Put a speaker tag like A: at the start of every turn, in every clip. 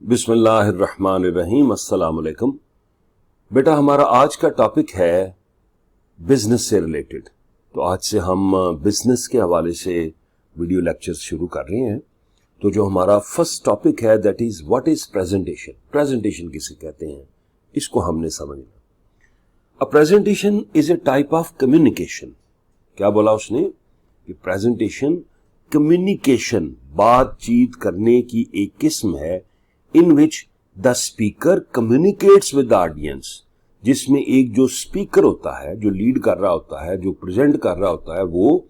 A: बिस्मिल्लाहिर्रहमानिर्रहीम। अस्सलाम वालेकुम। बेटा, हमारा आज का टॉपिक है बिजनेस से रिलेटेड। तो आज से हम बिजनेस के हवाले से वीडियो लेक्चर्स शुरू कर रहे हैं। तो जो हमारा फर्स्ट टॉपिक है that is what is presentation. Presentation किसे कहते हैं, इसको हमने समझना। A presentation is a type of communication. क्या बोला उसने कि प्रेजेंटेशन कम्युनिकेशन, बातचीत करने की एक किस्म है in which the speaker communicates with the audience, जिसमें एक जो स्पीकर होता है, जो लीड कर रहा होता है, जो प्रेजेंट कर रहा होता है, वो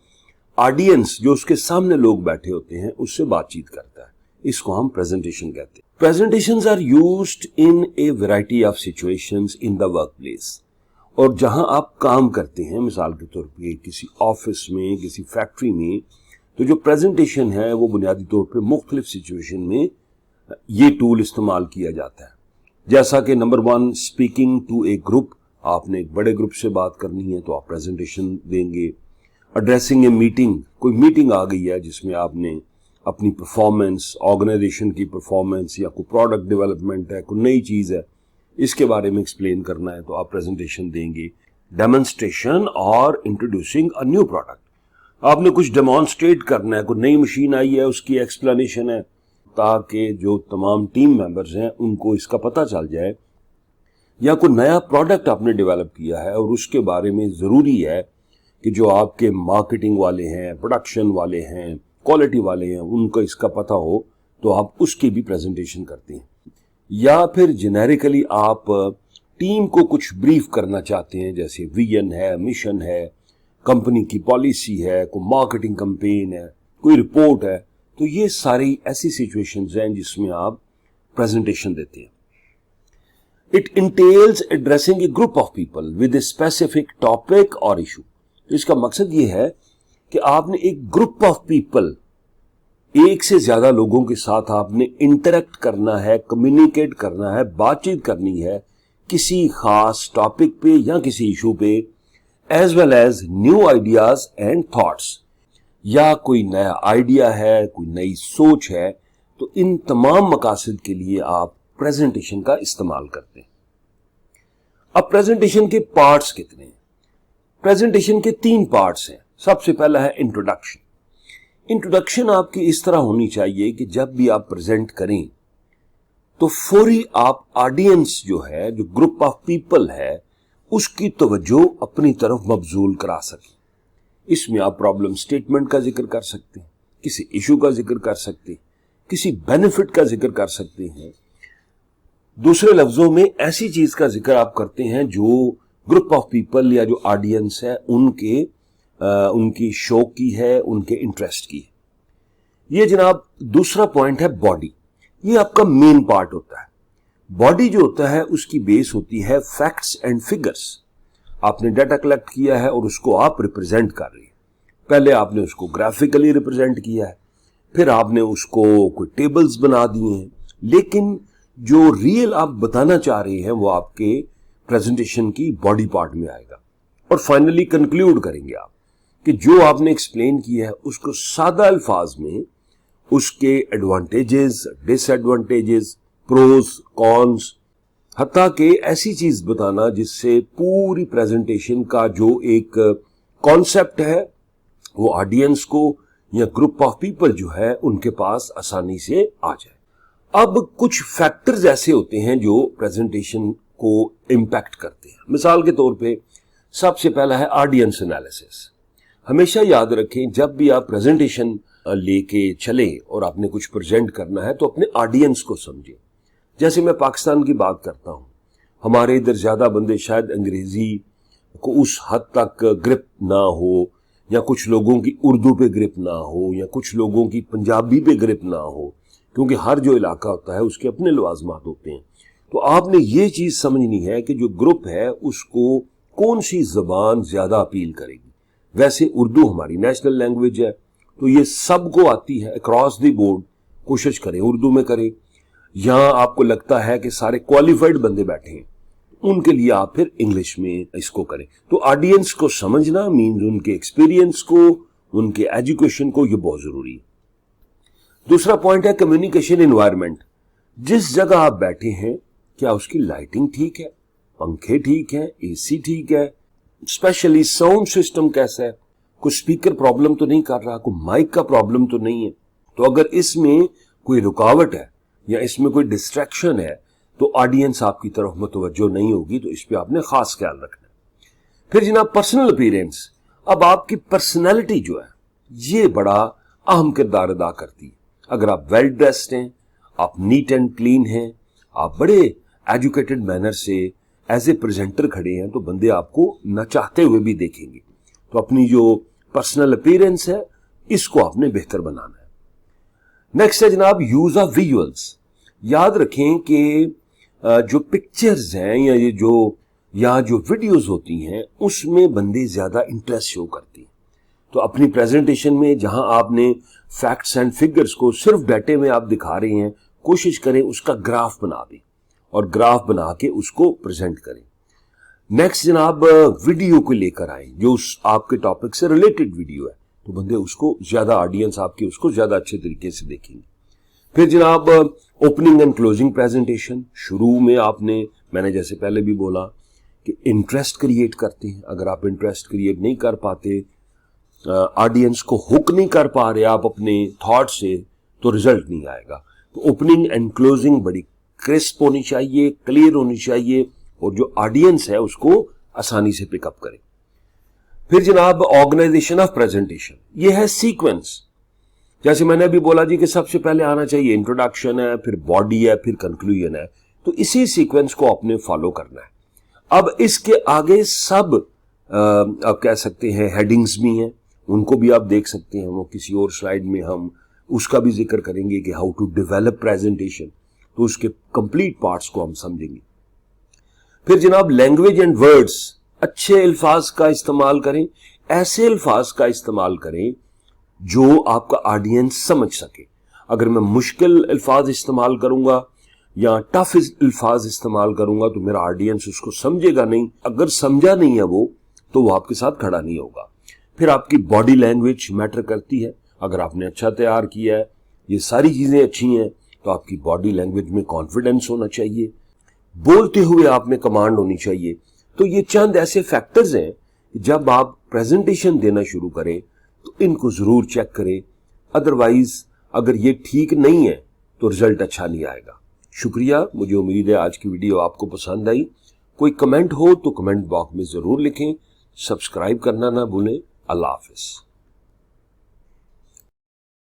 A: ऑडियंस जो उसके सामने लोग बैठे होते हैं उससे बातचीत करता है। इसको हम प्रेजेंटेशन कहते हैं। Presentations are used in a variety of situations in the work place. और जहां आप काम करते हैं, मिसाल के तौर पे किसी ऑफिस में, किसी फैक्ट्री में, तो जो प्रेजेंटेशन है वो बुनियादी तौर पे मुख्तलिफ सिचुएशन में ये टूल इस्तेमाल किया जाता है। जैसा कि number 1, speaking to a group. आपने एक बड़े ग्रुप से बात करनी है तो आप प्रेजेंटेशन देंगे। एड्रेसिंग ए मीटिंग, कोई मीटिंग आ गई है जिसमें आपने अपनी परफॉर्मेंस, ऑर्गेनाइजेशन की परफॉर्मेंस या कोई प्रोडक्ट डेवलपमेंट है, कोई नई चीज है, इसके बारे में एक्सप्लेन करना है तो आप प्रेजेंटेशन देंगे। डेमोन्स्ट्रेशन और इंट्रोड्यूसिंग अ न्यू प्रोडक्ट, आपने कुछ डेमोन्स्ट्रेट करना है, कोई नई मशीन आई है उसकी एक्सप्लेनेशन है, ताकि जो तमाम टीम मेंबर्स हैं उनको इसका पता चल जाए। या कोई नया प्रोडक्ट आपने डेवलप किया है और उसके बारे में ज़रूरी है कि जो आपके मार्केटिंग वाले हैं, प्रोडक्शन वाले हैं, क्वालिटी वाले हैं, उनको इसका पता हो, तो आप उसकी भी प्रेजेंटेशन करते हैं। या फिर जेनेरिकली आप टीम को कुछ ब्रीफ करना चाहते हैं, जैसे विजन है, मिशन है, कंपनी की पॉलिसी है, कोई मार्केटिंग कैंपेन है, कोई रिपोर्ट है। तो ये सारी ऐसी सिचुएशंस हैं जिसमें आप प्रेजेंटेशन देते हैं। It entails addressing A group of people with a specific topic और इशू। तो इसका मकसद ये है कि आपने एक ग्रुप ऑफ पीपल, एक से ज्यादा लोगों के साथ आपने इंटरेक्ट करना है, कम्युनिकेट करना है, बातचीत करनी है किसी खास टॉपिक पे या किसी इशू पे, as well as new ideas and thoughts. या कोई नया आइडिया है, कोई नई सोच है, तो इन तमाम मकासद के लिए आप प्रेजेंटेशन का इस्तेमाल करते हैं। अब प्रेजेंटेशन के पार्ट्स कितने हैं? प्रेजेंटेशन के 3 पार्ट्स हैं। सबसे पहला है इंट्रोडक्शन। इंट्रोडक्शन आपकी इस तरह होनी चाहिए कि जब भी आप प्रेजेंट करें तो फौरी आप ऑडियंस जो है, जो ग्रुप ऑफ पीपल है, उसकी तवज्जो अपनी तरफ मबजूल करा सकें। इसमें आप प्रॉब्लम स्टेटमेंट का जिक्र कर सकते हैं, किसी इशू का जिक्र कर सकते हैं, किसी बेनिफिट का जिक्र कर सकते हैं। दूसरे लफ्जों में ऐसी चीज का जिक्र आप करते हैं जो ग्रुप ऑफ पीपल या जो ऑडियंस है उनकी शौक की है, उनके इंटरेस्ट की है। ये जनाब दूसरा पॉइंट है बॉडी। ये आपका मेन पार्ट होता है। बॉडी जो होता है उसकी बेस होती है फैक्ट्स एंड फिगर्स। आपने डाटा कलेक्ट किया है और उसको आप रिप्रेजेंट कर रहे हैं। पहले आपने उसको ग्राफिकली रिप्रेजेंट किया है, फिर आपने उसको कोई टेबल्स बना दिए हैं, लेकिन जो रियल आप बताना चाह रहे हैं वो आपके प्रेजेंटेशन की बॉडी पार्ट में आएगा। और फाइनली कंक्लूड करेंगे आप कि जो आपने एक्सप्लेन किया है उसको सादा अल्फाज में, उसके एडवांटेजेस, डिसएडवांटेजेस, प्रोज, कॉन्स, हत्ता कि ऐसी चीज बताना जिससे पूरी प्रेजेंटेशन का जो एक कॉन्सेप्ट है वो ऑडियंस को या ग्रुप ऑफ पीपल जो है उनके पास आसानी से आ जाए। अब कुछ फैक्टर्स ऐसे होते हैं जो प्रेजेंटेशन को इम्पैक्ट करते हैं। मिसाल के तौर पे सबसे पहला है ऑडियंस एनालिसिस। हमेशा याद रखें, जब भी आप प्रेजेंटेशन लेके चले और आपने कुछ प्रेजेंट करना है तो अपने ऑडियंस को समझें। जैसे मैं पाकिस्तान की बात करता हूं, हमारे इधर ज्यादा बंदे शायद अंग्रेजी को उस हद तक ग्रिप ना हो, या कुछ लोगों की उर्दू पे ग्रिप ना हो, या कुछ लोगों की पंजाबी पे ग्रिप ना हो, क्योंकि हर जो इलाका होता है उसके अपने लवाजमात होते हैं। तो आपने ये चीज समझनी है कि जो ग्रुप है उसको कौन सी जबान ज्यादा अपील करेगी। वैसे उर्दू हमारी नेशनल लैंग्वेज है तो ये सबको आती है, अक्रॉस द बोर्ड कोशिश करें उर्दू में करें। यहां आपको लगता है कि सारे क्वालिफाइड बंदे बैठे हैं, उनके लिए आप फिर इंग्लिश में इसको करें। तो ऑडियंस को समझना मीन्स उनके एक्सपीरियंस को, उनके एजुकेशन को, ये बहुत जरूरी है। दूसरा पॉइंट है कम्युनिकेशन एनवायरनमेंट। जिस जगह आप बैठे हैं क्या उसकी लाइटिंग ठीक है, पंखे ठीक है, एसी ठीक है, स्पेशली साउंड सिस्टम कैसा है, कोई स्पीकर प्रॉब्लम तो नहीं कर रहा, कोई माइक का प्रॉब्लम तो नहीं है। तो अगर इसमें कोई रुकावट है या इसमें कोई डिस्ट्रैक्शन है तो ऑडियंस आपकी तरफ मुतवज्जो नहीं होगी, तो इस पे आपने खास ख्याल रखना है। फिर जनाब पर्सनल अपीयरेंस, अब आपकी पर्सनैलिटी जो है ये बड़ा अहम किरदार अदा करती है। अगर आप वेल ड्रेस्ड हैं, आप नीट एंड क्लीन हैं, आप बड़े एजुकेटेड मैनर से एज ए प्रेजेंटर खड़े हैं, तो बंदे आपको न चाहते हुए भी देखेंगे। तो अपनी जो पर्सनल अपीयरेंस है इसको आपने बेहतर बनाना है। नेक्स्ट है जनाब यूज ऑफ विजुअल्स। याद रखें कि जो पिक्चर्स हैं या जो वीडियोस होती हैं उसमें बंदे ज्यादा इंटरेस्ट शो करती हैं। तो अपनी प्रेजेंटेशन में जहां आपने फैक्ट्स एंड फिगर्स को सिर्फ डाटे में आप दिखा रहे हैं, कोशिश करें उसका ग्राफ बना दें और ग्राफ बना के उसको प्रेजेंट करें। नेक्स्ट जनाब वीडियो को लेकर आए जो उस आपके टॉपिक से रिलेटेड वीडियो है, तो बंदे उसको ज्यादा, ऑडियंस आपकी उसको ज्यादा अच्छे तरीके से देखेंगे। फिर जनाब ओपनिंग एंड क्लोजिंग प्रेजेंटेशन, शुरू में आपने, मैंने जैसे पहले भी बोला कि इंटरेस्ट क्रिएट करते हैं। अगर आप इंटरेस्ट क्रिएट नहीं कर पाते, ऑडियंस को हुक नहीं कर पा रहे आप अपने थॉट से, तो रिजल्ट नहीं आएगा। तो ओपनिंग एंड क्लोजिंग बड़ी क्रिस्प होनी चाहिए, क्लियर होनी चाहिए और जो ऑडियंस है उसको आसानी से पिकअप करें। फिर जनाब ऑर्गेनाइजेशन ऑफ प्रेजेंटेशन, ये है सीक्वेंस। जैसे मैंने अभी बोला जी कि सबसे पहले आना चाहिए इंट्रोडक्शन है, फिर बॉडी है, फिर कंक्लूजन है, तो इसी सीक्वेंस को आपने फॉलो करना है। अब इसके आगे सब आप कह सकते हैं हेडिंग्स भी हैं, उनको भी आप देख सकते हैं, वो किसी और स्लाइड में हम उसका भी जिक्र करेंगे कि हाउ टू डेवलप प्रेजेंटेशन, तो उसके कंप्लीट पार्ट्स को हम समझेंगे। फिर जनाब लैंग्वेज एंड वर्ड्स, अच्छे अल्फाज का इस्तेमाल करें, ऐसे अल्फाज का इस्तेमाल करें जो आपका ऑडियंस समझ सके। अगर मैं मुश्किल अल्फाज इस्तेमाल करूंगा या टफ अल्फाज इस्तेमाल करूंगा तो मेरा ऑडियंस उसको समझेगा नहीं, अगर समझा नहीं है वो तो वो आपके साथ खड़ा नहीं होगा। फिर आपकी बॉडी लैंग्वेज मैटर करती है। अगर आपने अच्छा तैयार किया है, ये सारी चीजें अच्छी हैं, तो आपकी बॉडी लैंग्वेज में कॉन्फिडेंस होना चाहिए, बोलते हुए आप में कमांड होनी चाहिए। तो ये चंद ऐसे फैक्टर्स हैं जब आप प्रेजेंटेशन देना शुरू करें तो इनको जरूर चेक करें, अदरवाइज अगर ये ठीक नहीं है तो रिजल्ट अच्छा नहीं आएगा। शुक्रिया, मुझे उम्मीद है आज की वीडियो आपको पसंद आई। कोई कमेंट हो तो कमेंट बॉक्स में जरूर लिखें, सब्सक्राइब करना ना भूलें। अल्लाह हाफिज।